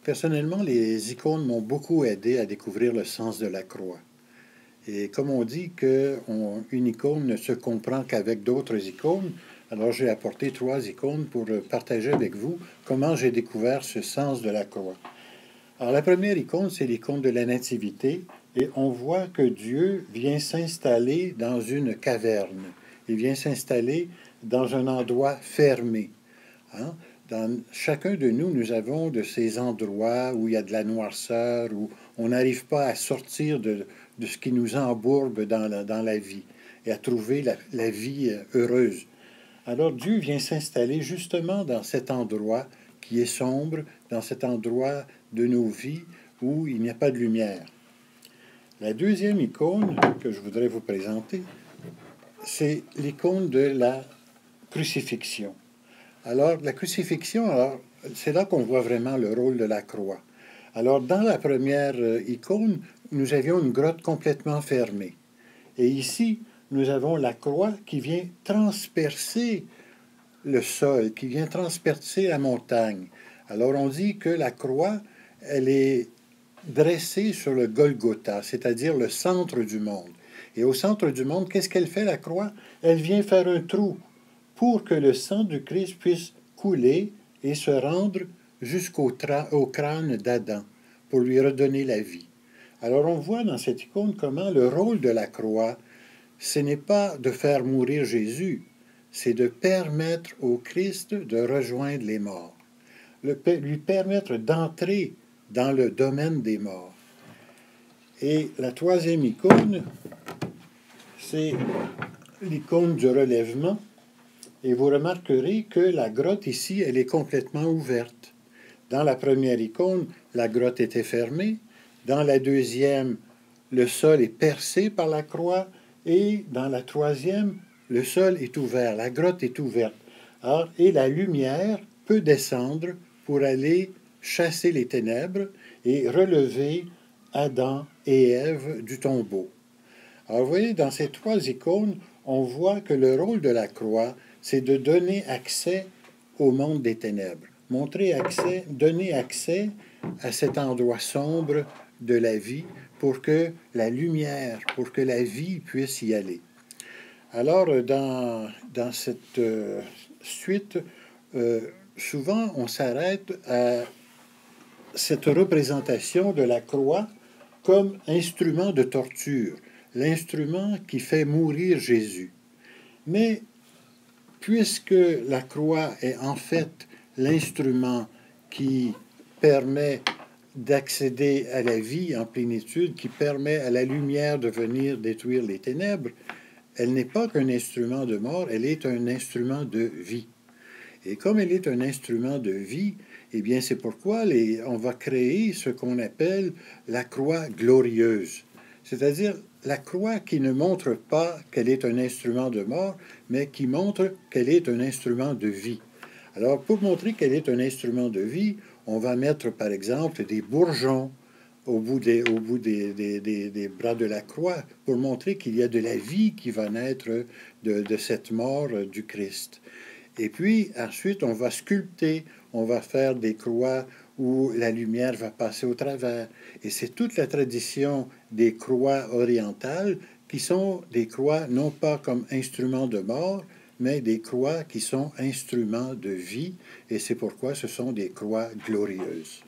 Personnellement, les icônes m'ont beaucoup aidé à découvrir le sens de la croix. Et comme on dit qu'une icône ne se comprend qu'avec d'autres icônes, alors j'ai apporté 3 icônes pour partager avec vous comment j'ai découvert ce sens de la croix. Alors la première icône, c'est l'icône de la Nativité, et on voit que Dieu vient s'installer dans une caverne. Il vient s'installer dans un endroit fermé. Hein? Dans chacun de nous, nous avons de ces endroits où il y a de la noirceur, où on n'arrive pas à sortir de ce qui nous embourbe dans la vie et à trouver la vie heureuse. Alors Dieu vient s'installer justement dans cet endroit qui est sombre, dans cet endroit de nos vies où il n'y a pas de lumière. La deuxième icône que je voudrais vous présenter, c'est l'icône de la crucifixion. Alors, la crucifixion, c'est là qu'on voit vraiment le rôle de la croix. Alors, dans la première icône, nous avions une grotte complètement fermée. Et ici, nous avons la croix qui vient transpercer le sol, qui vient transpercer la montagne. Alors, on dit que la croix, elle est dressée sur le Golgotha, c'est-à-dire le centre du monde. Et au centre du monde, qu'est-ce qu'elle fait, la croix? Elle vient faire un trou pour que le sang du Christ puisse couler et se rendre jusqu'au crâne d'Adam, pour lui redonner la vie. Alors on voit dans cette icône comment le rôle de la croix, ce n'est pas de faire mourir Jésus, c'est de permettre au Christ de rejoindre les morts, lui permettre d'entrer dans le domaine des morts. Et la troisième icône, c'est l'icône du relèvement. Et vous remarquerez que la grotte ici, elle est complètement ouverte. Dans la première icône, la grotte était fermée. Dans la deuxième, le sol est percé par la croix. Et dans la troisième, le sol est ouvert, la grotte est ouverte. Alors, et la lumière peut descendre pour aller chasser les ténèbres et relever Adam et Ève du tombeau. Alors, vous voyez, dans ces 3 icônes, on voit que le rôle de la croix, c'est de donner accès au monde des ténèbres, donner accès à cet endroit sombre de la vie pour que la lumière, pour que la vie puisse y aller. Alors, dans cette suite, souvent on s'arrête à cette représentation de la croix comme instrument de torture, l'instrument qui fait mourir Jésus. Mais puisque la croix est en fait l'instrument qui permet d'accéder à la vie en plénitude, qui permet à la lumière de venir détruire les ténèbres, elle n'est pas qu'un instrument de mort, elle est un instrument de vie. Et comme elle est un instrument de vie, eh bien c'est pourquoi on va créer ce qu'on appelle la croix glorieuse. C'est-à-dire la croix qui ne montre pas qu'elle est un instrument de mort, mais qui montre qu'elle est un instrument de vie. Alors, pour montrer qu'elle est un instrument de vie, on va mettre, par exemple, des bourgeons au bout des bras de la croix pour montrer qu'il y a de la vie qui va naître de cette mort du Christ. Et puis, ensuite, on va sculpter, on va faire des croix où la lumière va passer au travers. Et c'est toute la tradition des croix orientales qui sont des croix non pas comme instruments de mort, mais des croix qui sont instruments de vie. Et c'est pourquoi ce sont des croix glorieuses.